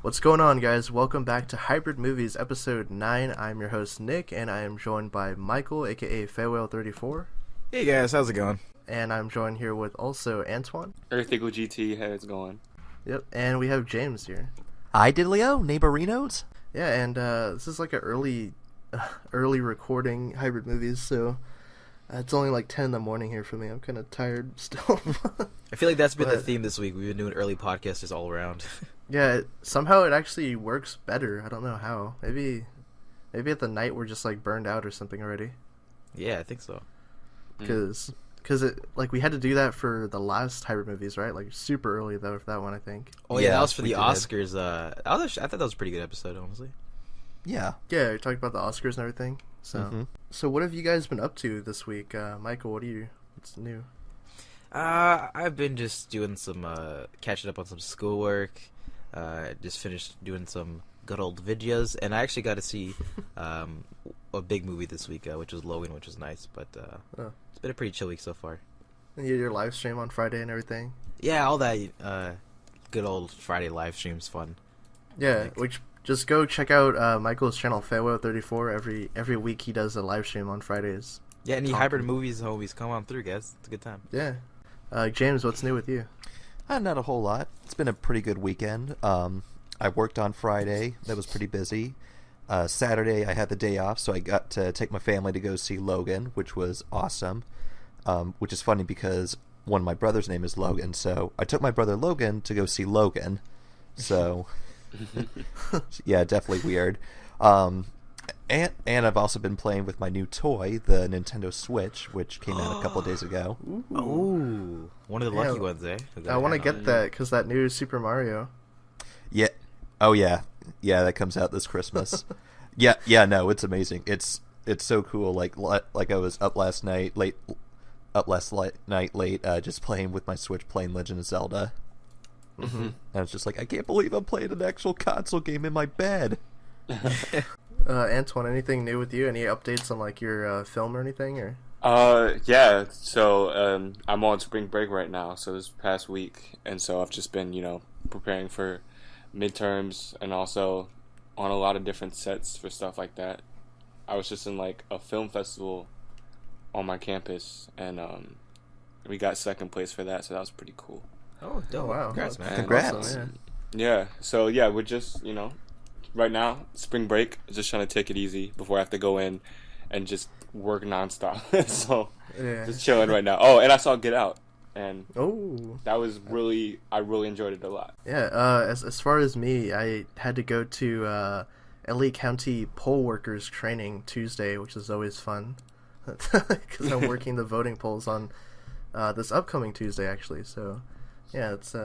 What's going on, guys? Welcome back to Hybrid Movies, episode 9. I'm your host, Nick, and I am joined by Michael, aka Fairwell34. Hey guys, how's it going? And I'm joined here with also Antoine. Everything with GT, how it's going. Yep, and we have James here. Hi, Diddley-o, neighborinos. Yeah, and this is like an early recording Hybrid Movies, so it's only like 10 in the morning here for me. I'm kind of tired still. I feel like that's been the theme this week. We've been doing early podcasters all around. Yeah, somehow it actually works better. I don't know how. Maybe at the night we're just like burned out or something already. Yeah, I think so. Because it like we had to do that for the last Hybrid Movies, right? Like super early though for that one, I think. Oh yeah, that was for the Oscars. I thought that was a pretty good episode, honestly. Yeah, we talked about the Oscars and everything. So, So what have you guys been up to this week, Michael? What's new? I've been just doing some catching up on some schoolwork. Just finished doing some good old videos, and I actually got to see a big movie this week, which was Logan, which was nice. But it's been a pretty chill week so far. And you did your live stream on Friday and everything. Yeah, all that good old Friday live stream's fun. Yeah, which just go check out Michael's channel, Fairwell34. Every week he does a live stream on Fridays. Yeah, any Hybrid Movies always come on through, guys. It's a good time. Yeah. James, what's new with you? Not a whole lot. It's been a pretty good weekend. I worked on Friday. That was pretty busy. Saturday, I had the day off, so I got to take my family to go see Logan, which was awesome. Which is funny because one of my brother's name is Logan, so I took my brother Logan to go see Logan. So, yeah, definitely weird. And I've also been playing with my new toy, the Nintendo Switch, which came out a couple of days ago. Ooh, one of the lucky ones, eh? I want to get that because that new Super Mario. Yeah. Oh yeah. Yeah, that comes out this Christmas. Yeah. No, it's amazing. It's so cool. Like I was up last night late, just playing with my Switch, playing Legend of Zelda. Mm-hmm. And I was just like, I can't believe I'm playing an actual console game in my bed. Antoine, anything new with you? Any updates on like your film or anything? Or yeah. So I'm on spring break right now. So this past week, and so I've just been preparing for midterms and also on a lot of different sets for stuff like that. I was just in like a film festival on my campus, and we got second place for that, so that was pretty cool. Oh, dope. Wow. Congrats, man. Congrats. Awesome, Yeah. So yeah, we're just right now, spring break, just trying to take it easy before I have to go in and just work nonstop. So just chilling right now. Oh, and I saw Get Out, and that was I really enjoyed it a lot. Yeah. As far as me, I had to go to LA County poll workers training Tuesday, which is always fun because I'm working the voting polls on this upcoming Tuesday, actually. So yeah, it's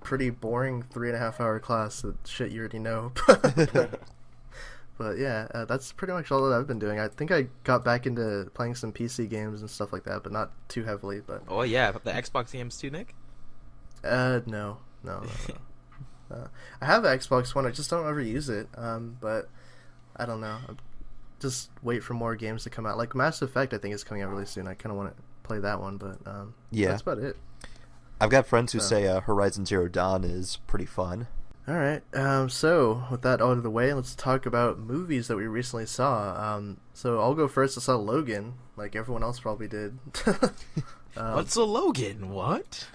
pretty boring 3.5 hour class that shit you already know. But yeah, that's pretty much all that I've been doing. I think I got back into playing some PC games and stuff like that, but not too heavily. But oh yeah, the Xbox games too, Nick? No. I have an Xbox One, I just don't ever use it. But I don't know. I'm just wait for more games to come out. Like Mass Effect I think is coming out really soon. I kinda wanna play that one, but yeah. That's about it. I've got friends who say Horizon Zero Dawn is pretty fun. All right. So with that out of the way, let's talk about movies that we recently saw. So I'll go first. I saw Logan, like everyone else probably did. What's a Logan? What?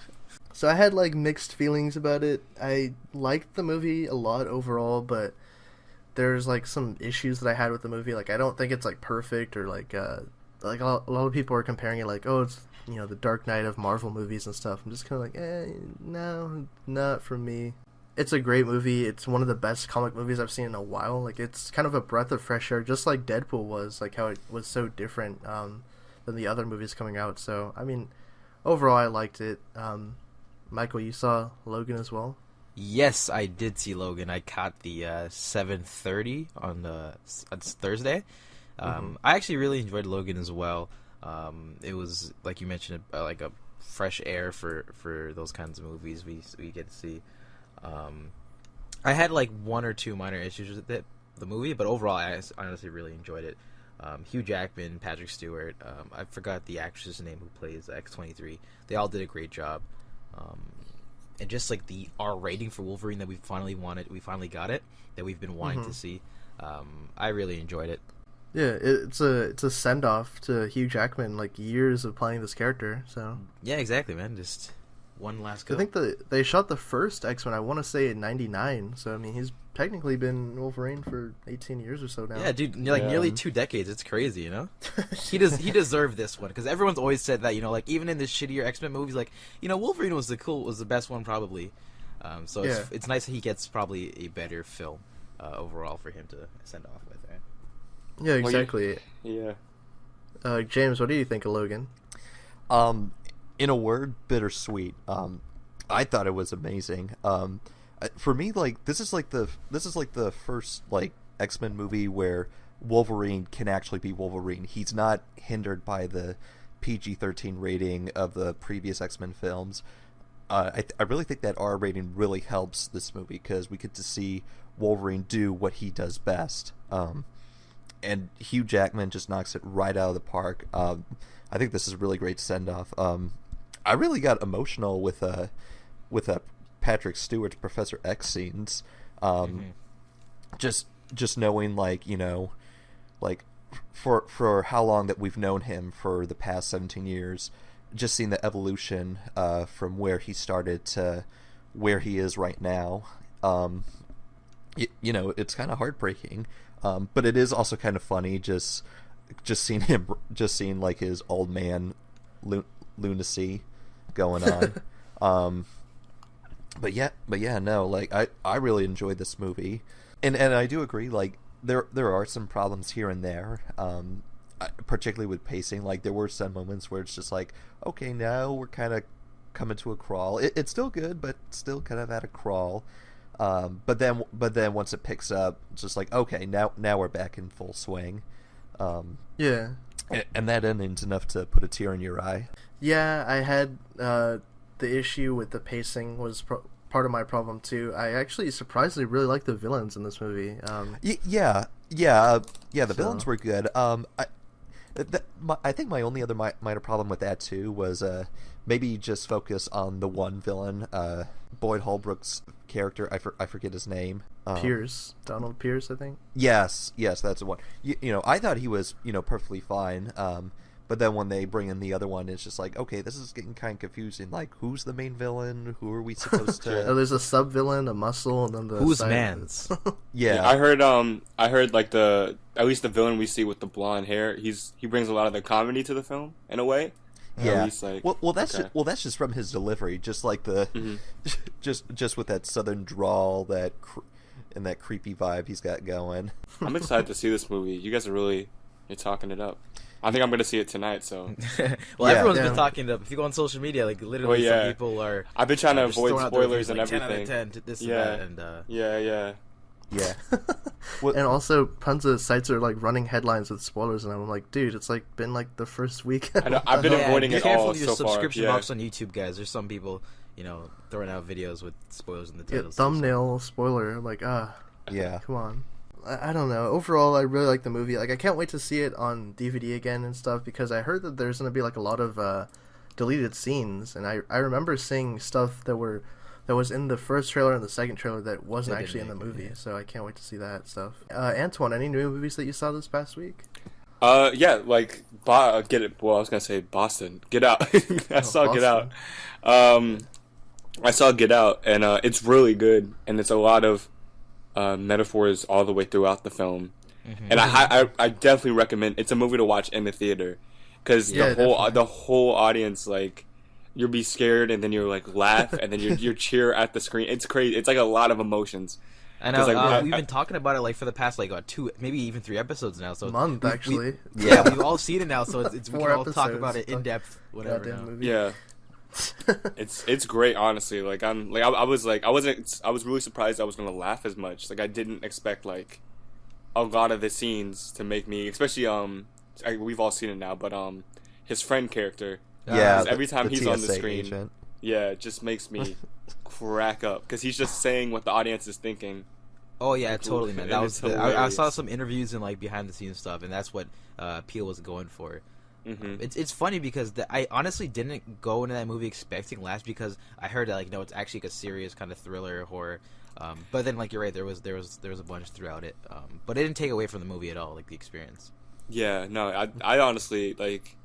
So I had like mixed feelings about it. I liked the movie a lot overall, but there's like some issues that I had with the movie. Like I don't think it's like perfect or like a lot of people are comparing it like, oh, it's the Dark Knight of Marvel movies and stuff. I'm just kind of like, no, not for me. It's a great movie. It's one of the best comic movies I've seen in a while. Like it's kind of a breath of fresh air, just like Deadpool was. Like how it was so different than the other movies coming out. So I mean, overall, I liked it. Michael, you saw Logan as well? Yes, I did see Logan. I caught the 7:30 on Thursday. I actually really enjoyed Logan as well. It was, like you mentioned, like a fresh air for those kinds of movies we get to see. I had like one or two minor issues with the movie, but overall I honestly really enjoyed it. Hugh Jackman, Patrick Stewart, I forgot the actress's name who plays X-23. They all did a great job. and just like the R rating for Wolverine that we finally got it, that we've been wanting to see. I really enjoyed it. Yeah, it's a send off to Hugh Jackman, like years of playing this character. So yeah, exactly, man. Just one last go. I think they shot the first X-Men, I want to say, in '99. So I mean, he's technically been Wolverine for 18 years or so now. Yeah, dude, nearly 2 decades. It's crazy, you know. He deserved this one because everyone's always said that, you know, like even in the shittier X-Men movies, like, you know, Wolverine was the best one probably. So it's nice that he gets probably a better film overall for him to send off with. Right? Yeah, exactly. Yeah. James, what do you think of Logan? In a word, bittersweet. I thought it was amazing. For me, like this is like the first like X-Men movie where Wolverine can actually be Wolverine. He's not hindered by the PG-13 rating of the previous X-Men films. I really think that R rating really helps this movie because we get to see Wolverine do what he does best. And Hugh Jackman just knocks it right out of the park. I think this is a really great send-off. I really got emotional with Patrick Stewart's Professor X scenes. Just knowing, like, you know, like for how long that we've known him for the past 17 years, just seeing the evolution from where he started to where he is right now. You know, it's kind of heartbreaking, but it is also kind of funny just seeing like his old man lunacy going on. But yeah, no, like I really enjoyed this movie, and I do agree, like there are some problems here and there, particularly with pacing. Like there were some moments where it's just like, okay, now we're kind of coming to a crawl. It's still good, but still kind of at a crawl. But then once it picks up, it's just like, okay, now we're back in full swing. Yeah, and that ending's enough to put a tear in your eye. Yeah, I had the issue with the pacing was part of my problem too. I actually surprisingly really like the villains in this movie. The villains were good. I think my only other minor problem with that too was maybe just focus on the one villain, Boyd Holbrook's character. I forget his name. Donald Pierce, I think. Yes, that's the one. You know, I thought he was, you know, perfectly fine. But then when they bring in the other one, it's just like, okay, this is getting kind of confusing. Like, who's the main villain? Who are we supposed to? There's a sub villain, a muscle, and then the who's Mans? Yeah, I heard like at least the villain we see with the blonde hair. He brings a lot of the comedy to the film in a way. Yeah. Like, that's just from his delivery, just like the just with that southern drawl and that creepy vibe he's got going. I'm excited to see this movie. You guys you're talking it up. I think I'm going to see it tonight, so... Everyone's been talking it up. If you go on social media, like, literally some people are... I've been trying to avoid spoilers and like, everything. 10 out of 10, this and that, and... Yeah. And also, tons of sites are, like, running headlines with spoilers, and I'm like, dude, it's, like, been, like, the first week. I know, I've been avoiding it all so far. Be careful with your subscription box on YouTube, guys. There's some people, you know, throwing out videos with spoilers in the titles. Thumbnail spoiler. I'm like, yeah. Come on. I don't know. Overall, I really like the movie. Like, I can't wait to see it on DVD again and stuff because I heard that there's going to be like a lot of deleted scenes, and I remember seeing stuff that was in the first trailer and the second trailer that wasn't actually in the movie. So I can't wait to see that stuff. Antoine, any new movies that you saw this past week? Yeah, like Get It. Well, I was gonna say Boston. Get Out. I saw Boston. Get Out. I saw Get Out, and it's really good, and it's a lot of metaphors all the way throughout the film, and I definitely recommend. It's a movie to watch in the theater because the whole audience, like, you'll be scared and then you're like laugh and then you cheer at the screen. It's crazy. It's like a lot of emotions. I know. Like, we've been talking about it like for the past like 2, maybe even 3 episodes now. So month actually. We've all seen it now. So it's we can all talk about it in depth. Whatever. Yeah. it's great, honestly. Like I was really surprised I was gonna laugh as much. Like I didn't expect like a lot of the scenes to make me, especially we've all seen it now, but his friend character, every time he's on the screen, agent. It just makes me crack up because he's just saying what the audience is thinking. Oh yeah, totally, man. That was I saw some interviews and like behind the scenes stuff, and that's what Peele was going for. It's funny because I honestly didn't go into that movie expecting laughs because I heard that like no, it's actually like a serious kind of thriller horror. But then like you're right, there was a bunch throughout it. But it didn't take away from the movie at all, like the experience. Yeah, no, I honestly like.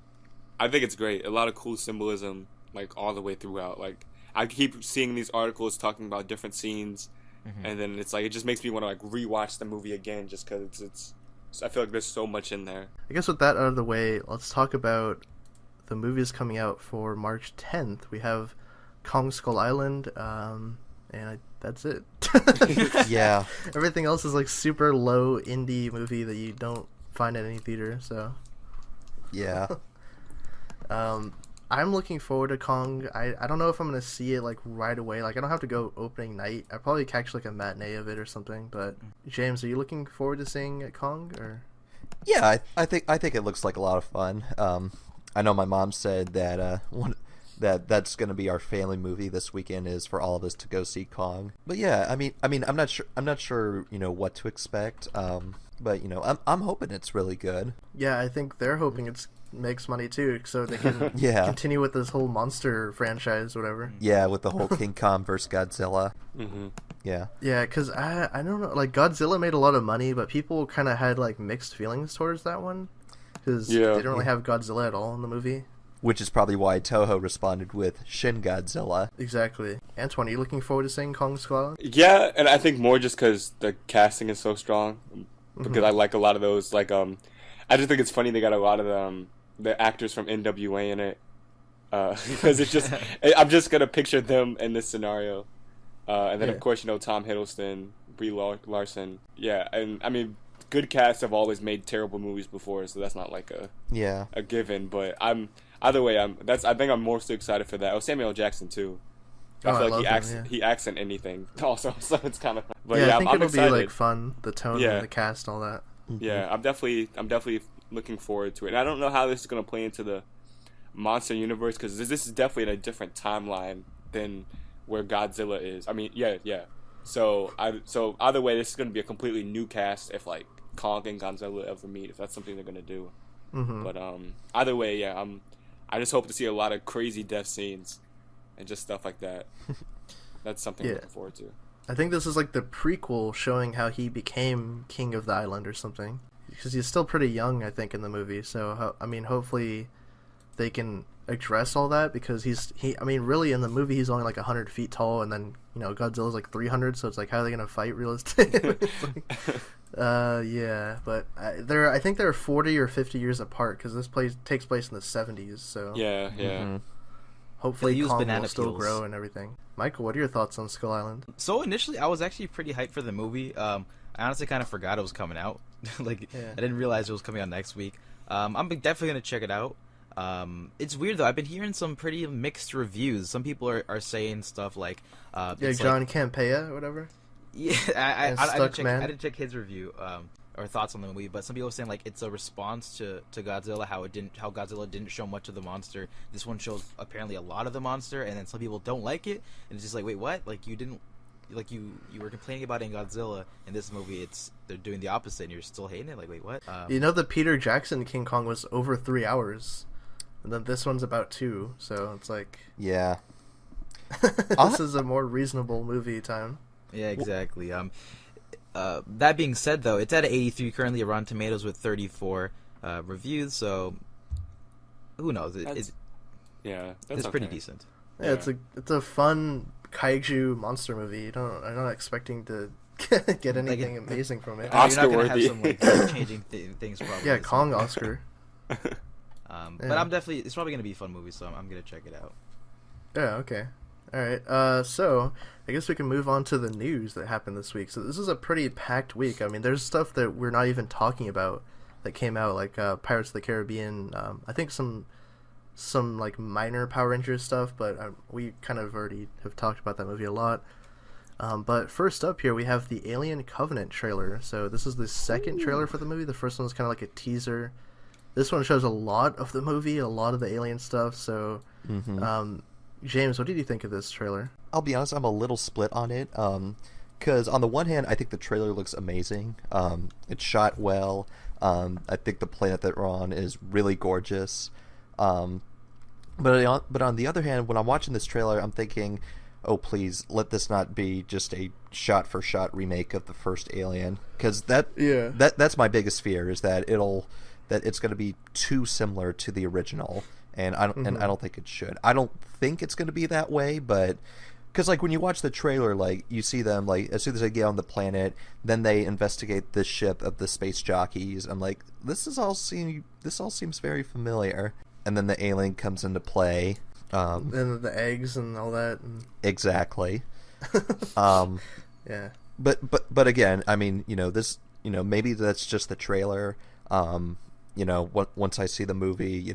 I think it's great. A lot of cool symbolism, like all the way throughout. Like I keep seeing these articles talking about different scenes, and then it's like it just makes me want to like rewatch the movie again, just because it's. I feel like there's so much in there. I guess with that out of the way, let's talk about the movies coming out for March 10th. We have Kong Skull Island, that's it. Yeah. Everything else is like super low indie movie that you don't find at any theater. So. Yeah. I'm looking forward to Kong. I don't know if I'm gonna see it like right away. Like I don't have to go opening night. I probably catch like a matinee of it or something. But James, are you looking forward to seeing Kong or? Yeah, I think it looks like a lot of fun. I know my mom said that that's going to be our family movie this weekend is for all of us to go see Kong. But yeah, I mean I'm not sure what to expect. But I'm hoping it's really good. Yeah, I think they're hoping it's makes money too, so they can continue with this whole monster franchise, whatever. Yeah, with the whole King Kong versus Godzilla. Yeah. Yeah, because I don't know, like Godzilla made a lot of money, but people kind of had like mixed feelings towards that one because they don't really have Godzilla at all in the movie. Which is probably why Toho responded with Shin Godzilla. Exactly. Antoine, are you looking forward to seeing Kong Skull Island? Yeah, and I think more just because the casting is so strong. Because I like a lot of those. Like, I just think it's funny they got a lot of the actors from NWA in it. Because it's just, I'm just gonna picture them in this scenario. And then of course Tom Hiddleston, Brie Larson. Yeah, and I mean, good casts have always made terrible movies before, so that's not like a given. But either way, I think I'm mostly excited for that. Oh, Samuel L. Jackson too. I feel like he acts in anything also, so it's kind of. But I think I'm it'll excited. be like fun, the tone and the cast, and all that. Yeah, I'm definitely looking forward to it. And I don't know how this is going to play into the monster universe because this is definitely in a different timeline than where Godzilla is. I mean, yeah. So either way, this is going to be a completely new cast if like Kong and Godzilla ever meet, if that's something they're going to do. But either way, yeah, I just hope to see a lot of crazy death scenes and just stuff like that. That's something I'm looking forward to. I think this is like the prequel showing how he became king of the island or something. Because he's still pretty young, I think, in the movie. So, I mean, hopefully they can address all that because really in the movie he's only like 100 feet tall and then, Godzilla's like 300, so it's like, how are they going to fight realistically? Yeah, but I think they're 40 or 50 years apart because this takes place in the 70s, so... Yeah. Hopefully Kong will still grow and everything. Michael, what are your thoughts on Skull Island? So initially, I was actually pretty hyped for the movie. I honestly kind of forgot it was coming out. I didn't realize it was coming out next week. I'm definitely going to check it out. It's weird, though. I've been hearing some pretty mixed reviews. Some people are saying stuff like... John Campea or whatever? Yeah, I didn't check his review or thoughts on the movie, but some people are saying like it's a response to Godzilla, how Godzilla didn't show much of the monster. This one shows apparently a lot of the monster, and then some people don't like it, and it's just like, wait, what? Like you didn't, like you were complaining about it in Godzilla. In this movie, they're doing the opposite, and you're still hating it. Like, wait, what? The Peter Jackson King Kong was over 3 hours, and then this one's about 2, so it's like, yeah, this is a more reasonable movie time. Yeah, exactly. That being said, though, it's at 83 currently at Rotten Tomatoes with 34 reviews. So who knows? It's pretty decent. Yeah, it's a fun kaiju monster movie. I'm not expecting to get anything amazing from it. Oscar you're not worthy. Have some like changing things probably. Yeah, Kong Oscar. But it's probably gonna be a fun movie, so I'm gonna check it out. Yeah. Okay. All right. So I guess we can move on to the news that happened this week. So this is a pretty packed week. I mean, there's stuff that we're not even talking about that came out, like Pirates of the Caribbean. I think some like minor Power Rangers stuff, but we kind of already have talked about that movie a lot. But first up here, we have the Alien Covenant trailer. So this is the second trailer for the movie. The first one was kind of like a teaser. This one shows a lot of the movie, a lot of the alien stuff. So, James, what did you think of this trailer? I'll be honest, I'm a little split on it. Because on the one hand, I think the trailer looks amazing. It's shot well. I think the planet that we're on is really gorgeous. But on the other hand, when I'm watching this trailer, I'm thinking, oh, please, let this not be just a shot-for-shot remake of the first Alien. Because that's my biggest fear, is that it's going to be too similar to the original. And I don't think it should. I don't think it's going to be that way, but... Because, like, when you watch the trailer, like, you see them, like, as soon as they get on the planet, then they investigate this ship of the space jockeys, and, like, this all seems very familiar. And then the alien comes into play. And the eggs and all that. And... Exactly. Yeah. But again, I mean, this, maybe that's just the trailer. Once I see the movie,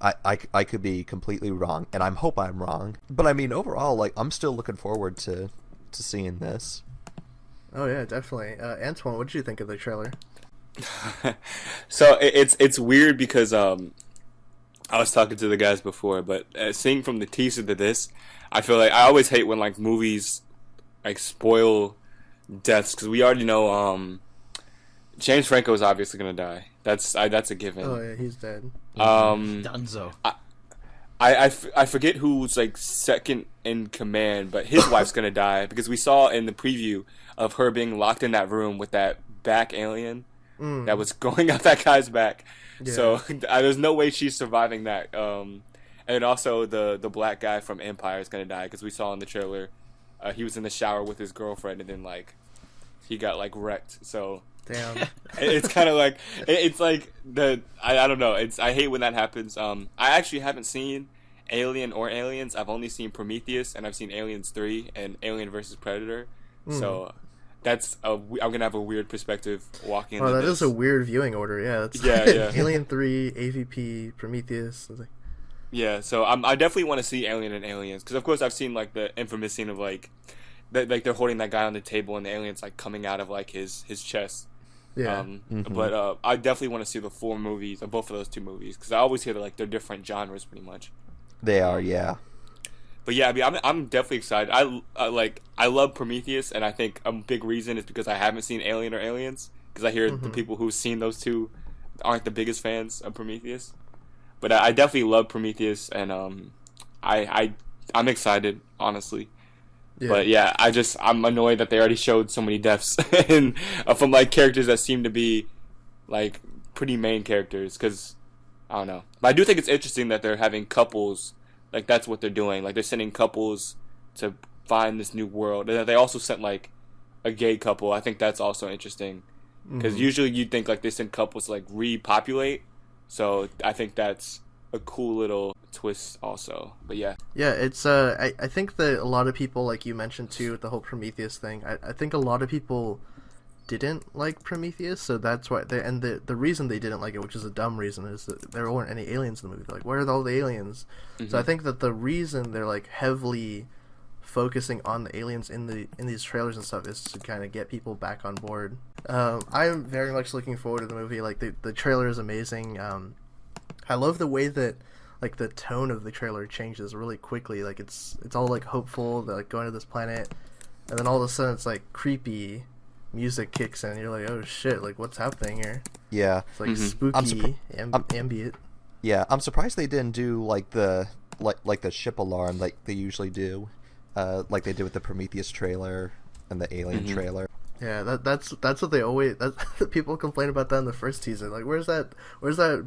I could be completely wrong, and I hope I'm wrong. But I mean, overall, like, I'm still looking forward to seeing this. Oh yeah, definitely. Antoine, what did you think of the trailer? So it's weird because I was talking to the guys before, but seeing from the teaser to this, I feel like I always hate when like movies like spoil deaths, because we already know James Franco is obviously gonna die. That's a given. Oh yeah, he's dead. Dunzo. I forget who's like second in command, but his wife's gonna die, because we saw in the preview of her being locked in that room with that back alien that was going up that guy's back. Yeah. So there's no way she's surviving that. And also the black guy from Empire is gonna die, because we saw in the trailer he was in the shower with his girlfriend, and then like he got like wrecked. So damn, it's kind of like it's like I don't know. I hate when that happens. I actually haven't seen Alien or Aliens. I've only seen Prometheus, and I've seen Aliens 3 and Alien vs Predator. So I'm gonna have a weird perspective walking into that this. is a weird viewing order. Yeah, that's yeah. Alien 3, AVP, Prometheus. Yeah, so I definitely want to see Alien and Aliens, because of course I've seen like the infamous scene of like they're holding that guy on the table and the alien's like coming out of like his chest. Yeah. But I definitely want to see the 4 movies, or both of those 2 movies, because I always hear that like they're different genres pretty much. They are, yeah. But yeah, I mean, I'm definitely excited. I love Prometheus, and I think a big reason is because I haven't seen Alien or Aliens, because I hear the people who've seen those 2 aren't the biggest fans of Prometheus. But I definitely love Prometheus, and I'm excited, honestly. Yeah. But yeah, I'm annoyed that they already showed so many deaths and from like characters that seem to be like pretty main characters, because I don't know. But I do think it's interesting that they're having couples, like that's what they're doing. Like they're sending couples to find this new world, and they also sent like a gay couple. I think that's also interesting, because usually you'd think like they send couples to like repopulate. So I think that's a cool little twist also. But yeah, it's I think that a lot of people, like you mentioned too, with the whole Prometheus thing, I think a lot of people didn't like Prometheus, so that's why the reason they didn't like it, which is a dumb reason, is that there weren't any aliens in the movie. They're like, where are all the aliens? So I think that the reason they're like heavily focusing on the aliens in these trailers and stuff is to kind of get people back on board. I'm very much looking forward to the movie. Like the trailer is amazing. I love the way that like the tone of the trailer changes really quickly. Like it's all like hopeful, they're like going to this planet, and then all of a sudden it's like creepy music kicks in. You're like, oh shit, like what's happening here? Yeah, it's like spooky, ambient. Yeah, I'm surprised they didn't do like the ship alarm like they usually do, like they did with the Prometheus trailer and the Alien trailer. Yeah, that's what they always. People complain about that in the first teaser. Like, where's that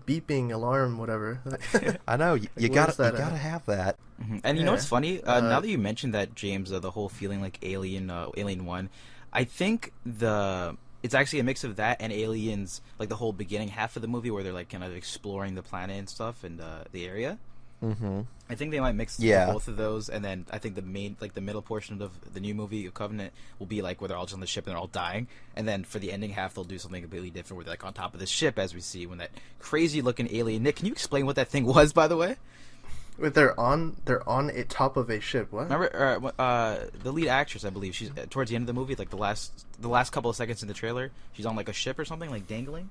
beeping alarm, whatever? I know you gotta have that. And you know what's funny? Now that you mentioned that, James, the whole feeling like Alien 1, I think it's actually a mix of that and Aliens, like the whole beginning half of the movie where they're like kind of exploring the planet and stuff and the area. I think they might mix both of those, and then I think the main, like the middle portion of the new movie of Covenant will be like where they're all just on the ship and they're all dying, and then for the ending half they'll do something completely different where they're like on top of the ship, as we see when that crazy looking alien. Nick, can you explain what that thing was, by the way? Wait, they're on a top of a ship. What? Remember, the lead actress, I believe, she's towards the end of the movie, like the last couple of seconds in the trailer, she's on like a ship or something, like dangling.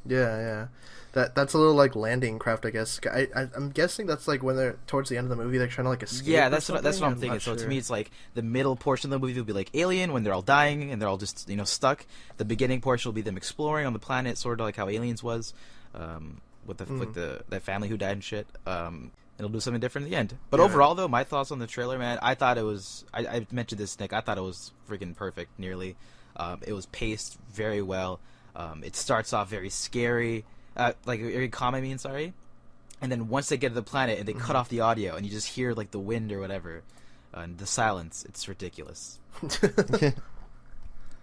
Yeah. That's a little like landing craft, I guess. I'm guessing that's like when they're towards the end of the movie, they're trying to like escape. Yeah, or that's what something? I'm I'm thinking. not So to sure. me, it's like the middle portion of the movie will be like Alien when they're all dying and they're all just stuck. The beginning portion will be them exploring on the planet, sort of like how Aliens was, with the that family who died and shit. It'll do something different in the end. But Yeah. overall, though, my thoughts on the trailer, man, I thought it was. I mentioned this, Nick. I thought it was freaking perfect. Nearly, it was paced very well. It starts off very scary, like very calm. I mean, sorry. And then once they get to the planet and they cut off the audio and you just hear like the wind or whatever, and the silence, it's ridiculous.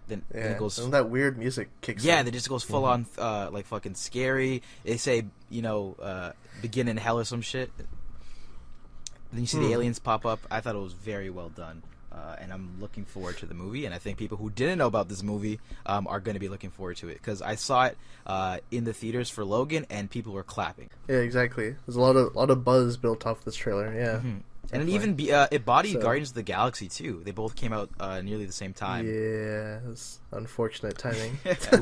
Then it goes. And that weird music kicks Yeah, in. it just goes full on like fucking scary. They say begin in hell or some shit. Then you see the aliens pop up. I thought it was very well done. And I'm looking forward to the movie, and I think people who didn't know about this movie are going to be looking forward to it, because I saw it in the theaters for Logan, and people were clapping. Yeah, exactly. There's a lot of buzz built off this trailer. Yeah, And it even it bodied So- Guardians of the Galaxy too. They both came out nearly the same time. yeah, it's unfortunate timing.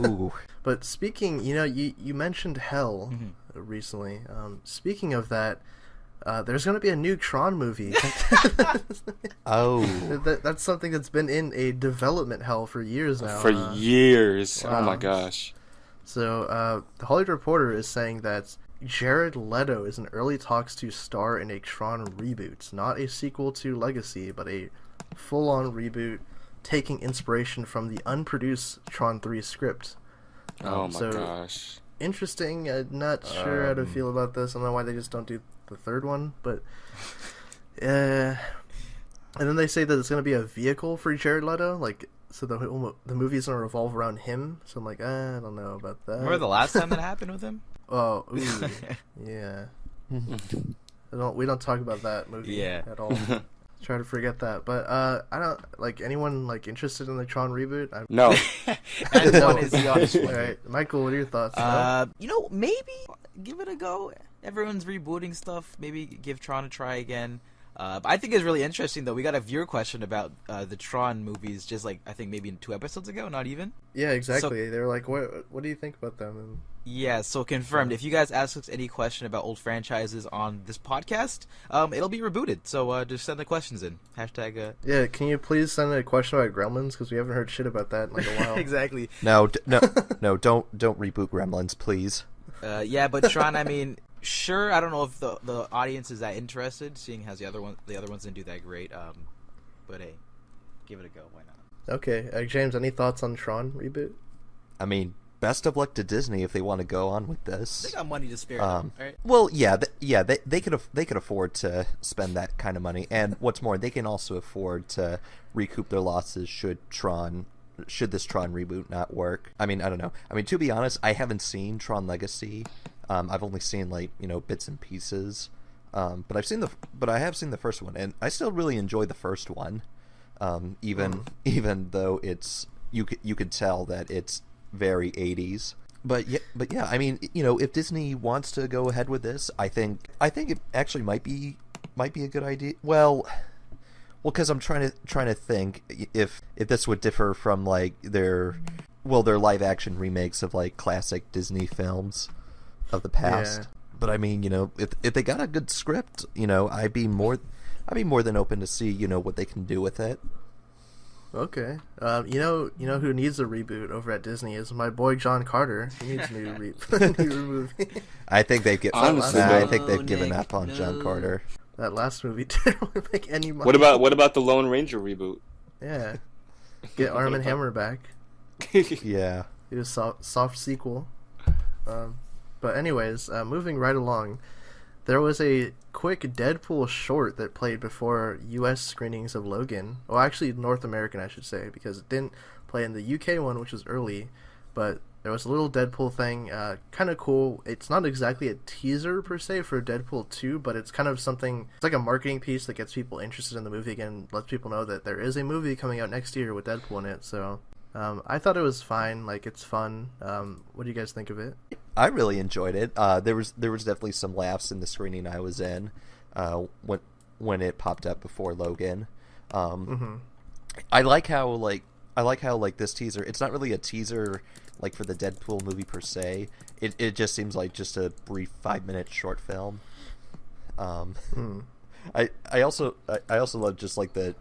Ooh. But speaking, you mentioned hell recently. Speaking of that, there's going to be a new Tron movie. Oh. That's something that's been in a development hell for years now. For years. wow. Oh my gosh. So, the Hollywood Reporter is saying that Jared Leto is in early talks to star in a Tron reboot. Not a sequel to Legacy, but a full-on reboot taking inspiration from the unproduced Tron 3 script. Oh my so gosh. interesting. I'm not sure how to feel about this. I don't know why they just don't do the third one, but... and then they say that it's going to be a vehicle for Jared Leto, like... So the movie's gonna revolve around him. So I'm like, I don't know about that. Remember the last time that happened with him? Oh, ooh, yeah. We don't talk about that movie Yeah. at all. Try to forget that. But I don't like anyone like interested in the Tron reboot. No. Antoine is the honest All one. right, Michael, what are your thoughts? Maybe give it a go. Everyone's rebooting stuff. Maybe give Tron a try again. But I think it's really interesting, though. We got a viewer question about the Tron movies, just like I think maybe 2 episodes ago, not even. Yeah, exactly. They were like, "What do you think about them?" And Yeah, so confirmed. If you guys ask us any question about old franchises on this podcast, it'll be rebooted. So just send the questions in. Hashtag. yeah, can you please send a question about Gremlins, because we haven't heard shit about that in like a while. Exactly. No, don't reboot Gremlins, please. Yeah, but Tron, I mean, sure. I don't know if the audience is that interested, seeing as the other ones didn't do that great. But hey, give it a go. Why not? Okay, James, any thoughts on Tron reboot? I mean, best of luck to Disney if they want to go on with this. They got money to spare, though, right? Well, they could afford to spend that kind of money, and what's more, they can also afford to recoup their losses should this Tron reboot not work. I mean, I don't know. I mean, to be honest, I haven't seen Tron Legacy. I've only seen bits and pieces. But I have seen the first one, and I still really enjoy the first one. Even though you could tell that it's very 80s. But yeah, I mean, if Disney wants to go ahead with this, I think it actually might be a good idea. Well, because I'm trying to think if this would differ from their live action remakes of classic Disney films of the past. Yeah. But I mean, if they got a good script, I'd be more than open to see what they can do with it. Okay. You know who needs a reboot over at Disney is my boy John Carter. He needs a new new movie. I think they've Honestly, given Nick, up on John no. Carter. That last movie didn't make any money. What about the Lone Ranger reboot? Yeah. Get Arm and Hammer back. Yeah. It was soft sequel. But anyways, moving right along, there was a quick Deadpool short that played before U.S. screenings of Logan. Well, actually North American, I should say, because it didn't play in the U.K. one, which was early. But there was a little Deadpool thing, kind of cool. It's not exactly a teaser per se for Deadpool 2, but it's kind of something. It's like a marketing piece that gets people interested in the movie again, lets people know that there is a movie coming out next year with Deadpool in it. So I thought it was fine. It's fun. What do you guys think of it? I really enjoyed it. There was definitely some laughs in the screening I was in when it popped up before Logan. I like how this teaser. It's not really a teaser like for the Deadpool movie per se. It just seems like just a brief 5-minute short film. I also love just like the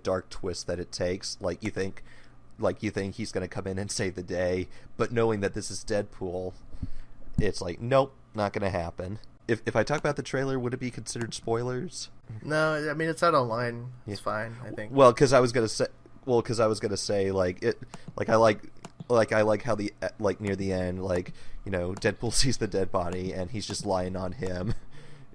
dark twist that it takes. Like you think he's gonna come in and save the day, but knowing that this is Deadpool, it's like, nope, not gonna happen. If I talk about the trailer, would it be considered spoilers? No, I mean it's out online. It's fine, I think. Well, because I was gonna say like it, like I like how the like near the end, like, you know, Deadpool sees the dead body and he's just lying on him,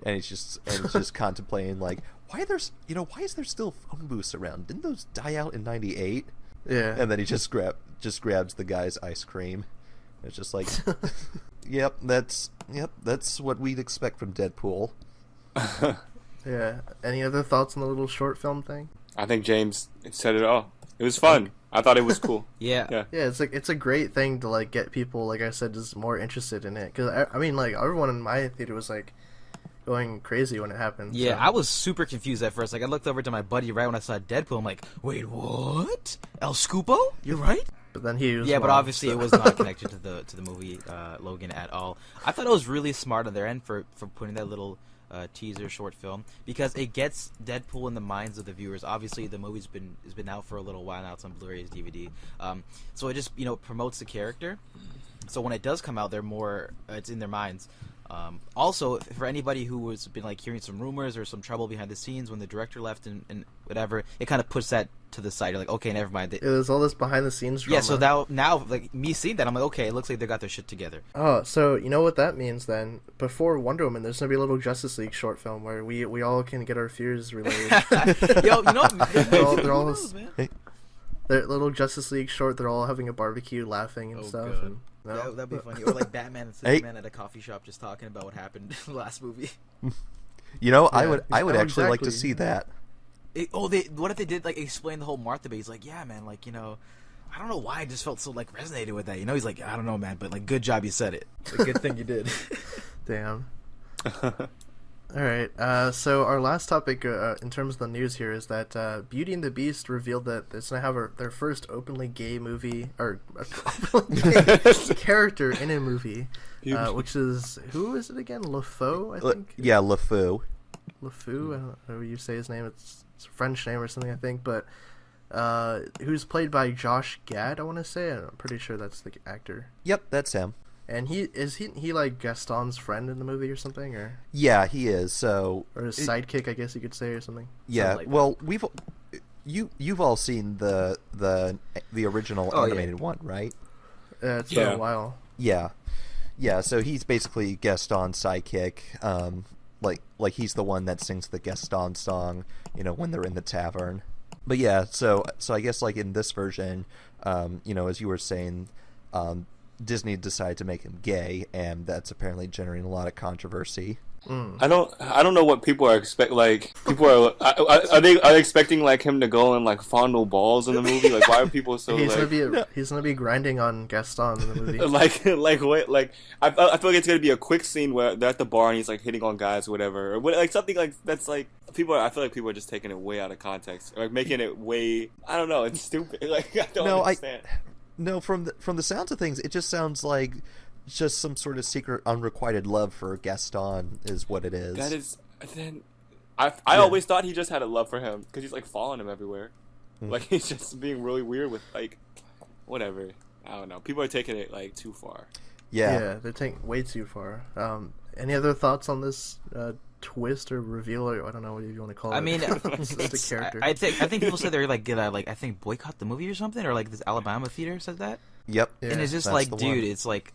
and he's just contemplating like, why is there still phone booths around? Didn't those die out in '98? Yeah. And then he just grabs the guy's ice cream. It's just like, yep, that's what we'd expect from Deadpool. Yeah. Any other thoughts on the little short film thing? I think James said it all. It was fun. I thought it was cool. Yeah. Yeah, it's a great thing to like get people, like I said, just more interested in it. Because I mean, like everyone in my theater was like going crazy when it happened. Yeah, so. I was super confused at first. Like, I looked over to my buddy right when I saw Deadpool. I'm like, wait, what? El Scupo? You're right? But then he was Yeah, but wrong, obviously so. it was not connected to the movie Logan at all. I thought it was really smart on their end for putting that little teaser short film, because it gets Deadpool in the minds of the viewers. Obviously, the movie's been out for a little while now. It's on Blu-ray, DVD. So it just, you know, promotes the character. So when it does come out, it's in their minds. Also, for anybody who has been like hearing some rumors or some trouble behind the scenes when the director left and whatever, it kind of puts that to the side. You're like, okay, never mind. It was all this behind the scenes drama. Yeah, so now, like, me seeing that, I'm like, okay, it looks like they got their shit together. Oh, so you know what that means then? Before Wonder Woman, there's gonna be a little Justice League short film where we all can get our fears relayed. Yo, you know, they're all man. Their little Justice League short. They're all having a barbecue, laughing and stuff. God. And, no. That'd be funny. Or like Batman and Superman at a coffee shop just talking about what happened in the last movie. You know, Yeah, I would actually like to exactly. see that. What if they did like explain the whole Martha bit? He's like, yeah, man, like, you know, I don't know why I just felt so like resonated with that. You know, he's like, I don't know, man, but like, good job you said it. Like, good thing you did. Damn. All right. So our last topic in terms of the news here is that Beauty and the Beast revealed that it's gonna have their first openly gay movie, or openly gay character in a movie, which is, who is it again? LeFou, I think. Yeah, LeFou. LeFou. I don't know how you say his name. It's a French name or something, I think. But who's played by Josh Gad, I want to say. I'm pretty sure that's the actor. Yep, that's him. And he like Gaston's friend in the movie or something, or Yeah, he is. So, or his sidekick, I guess you could say, or something. yeah. like Well, you've all seen the original animated one, right? It's been Yeah. a while. Yeah. So he's basically Gaston's sidekick. Like he's the one that sings the Gaston song, you know, when they're in the tavern. But yeah, so I guess like in this version, you know, as you were saying, Disney decided to make him gay, and that's apparently generating a lot of controversy. I don't know what people are like people are they expecting like him to go and like fondle balls in the movie? Like, why are people so He's like he's gonna be grinding on Gaston in the movie. like what, like I feel like it's gonna be a quick scene where they're at the bar and he's like hitting on guys or whatever, or like something like that's like I feel like people are just taking it way out of context, or like making it way, I don't know, it's stupid. Like, I don't understand. No, from the sounds of things, it just sounds like just some sort of secret unrequited love for Gaston is what it is. That is, then I always thought he just had a love for him because he's like following him everywhere. Like, he's just being really weird with like whatever. I don't know. People are taking it like too far. Yeah, they're taking way too far. Any other thoughts on this twist or reveal, or I don't know what you want to call it? I mean, it's it's, a character. I think people said they're like gonna like, I think, boycott the movie or something, or like this Alabama theater said that. Yep. Yeah, And it's just that's like, the dude, one. it's like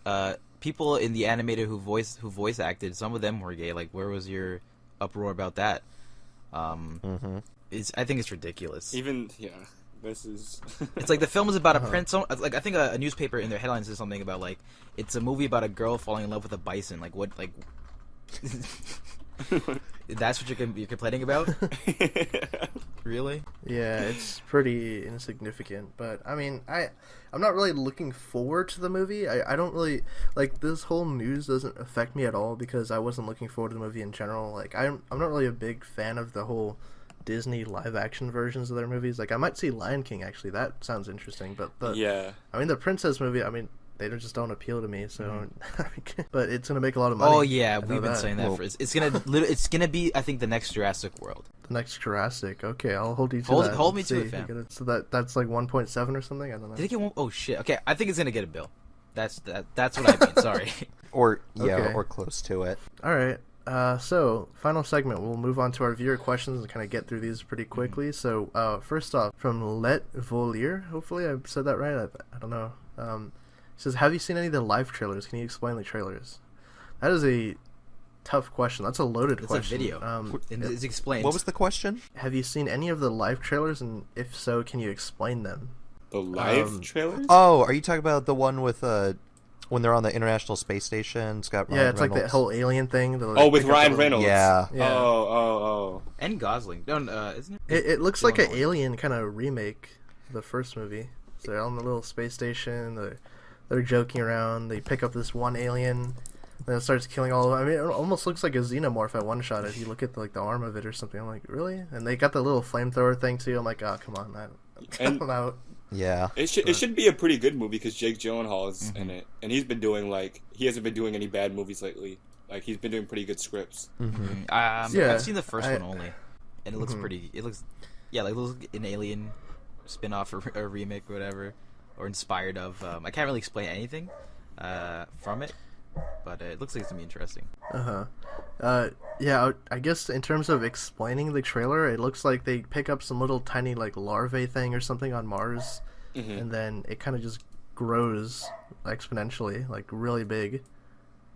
people in the animated who voice acted, some of them were gay. Like, where was your uproar about that? I think it's ridiculous. Even this is. It's like the film is about a prince. Like, I think a newspaper in their headlines says something about like it's a movie about a girl falling in love with a bison. Like, what? Like, that's what you're complaining about? Really? Yeah, it's pretty insignificant, but I mean, I'm not really looking forward to the movie. I don't really, like, this whole news doesn't affect me at all because I wasn't looking forward to the movie in general. Like, I'm not really a big fan of the whole Disney live action versions of their movies. Like I might see Lion King actually. That sounds interesting. But I mean the princess movie. I mean they just don't appeal to me. So, but it's gonna make a lot of money. Oh yeah, we've been saying that for it's gonna be I think the next Jurassic World. The next Jurassic. Okay, I'll hold you to that. Hold me to it, fam. So that's like 1.7 or something. I don't know. Did it get one? Oh shit. Okay, I think it's gonna get a bill. That's what I mean. Sorry. Or Okay. or close to it. All right. So final segment. We'll move on to our viewer questions and kind of get through these pretty quickly. So first off, from Let Volier. Hopefully I said that right. I don't know. He says, have you seen any of the live trailers? Can you explain the trailers? That is a tough question. That's a loaded question. It's a video. It's explained. What was the question? Have you seen any of the live trailers, and if so, can you explain them? The live trailers? Oh, are you talking about the one with when they're on the International Space Station? It's got Ryan It's Reynolds. like the whole alien thing. With Ryan Reynolds. Yeah. Oh. And Gosling. No, isn't it? It looks like an alien kind of remake of the first movie. So they're on the little space station. They're joking around. They pick up this one alien. Then it starts killing all of them. I mean, it almost looks like a xenomorph at one shot if you look at the arm of it or something. I'm like, really? And they got the little flamethrower thing too. I'm like, oh, come on, I'm out. Yeah. It should be a pretty good movie because Jake Gyllenhaal is in it, and he's been doing he hasn't been doing any bad movies lately. Like he's been doing pretty good scripts. I've seen the first one only, and it looks pretty. It looks like an Alien spin-off or remake or whatever, or inspired of. I can't really explain anything from it, but it looks like it's gonna be interesting. Yeah, I guess in terms of explaining the trailer, it looks like they pick up some little tiny larvae thing or something on Mars, and then it kind of just grows exponentially, like really big.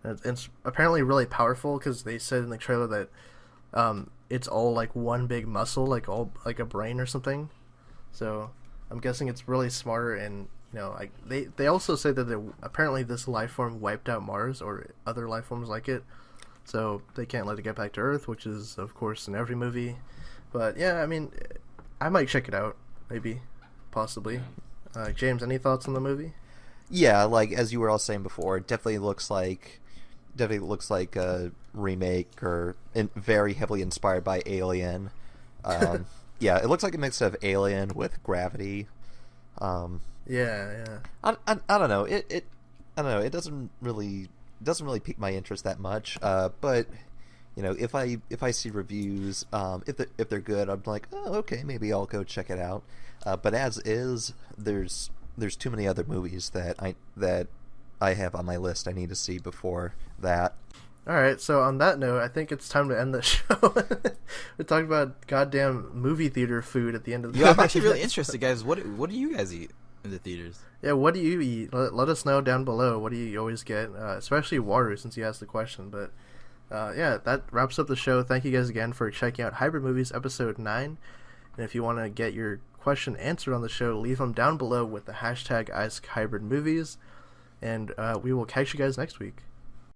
And it's apparently really powerful because they said in the trailer that it's all like one big muscle, like a brain or something. So I'm guessing it's really smart, and they also say that apparently this life form wiped out Mars or other life forms like it. So they can't let it get back to Earth, which is, of course, in every movie. But yeah, I mean, I might check it out, maybe, possibly. James, any thoughts on the movie? Yeah, like as you were all saying before, it definitely looks like a remake or very heavily inspired by Alien. Yeah, it looks like a mix of Alien with Gravity. Yeah. I don't know. It I don't know. It doesn't really pique my interest that much. But if I see reviews, if they're good, I'm like, oh, okay, maybe I'll go check it out. But as is, there's too many other movies that I have on my list I need to see before that. All right, so on that note, I think it's time to end the show. We're talking about goddamn movie theater food at the end of the Yeah, I'm actually really interested, guys. What do you guys eat in the theaters? Yeah, what do you eat? Let us know down below. What do you always get? Especially water, since you asked the question. But yeah, that wraps up the show. Thank you guys again for checking out Hybrid Movies Episode 9. And if you want to get your question answered on the show, leave them down below with the hashtag #IceHybridMovies. And we will catch you guys next week.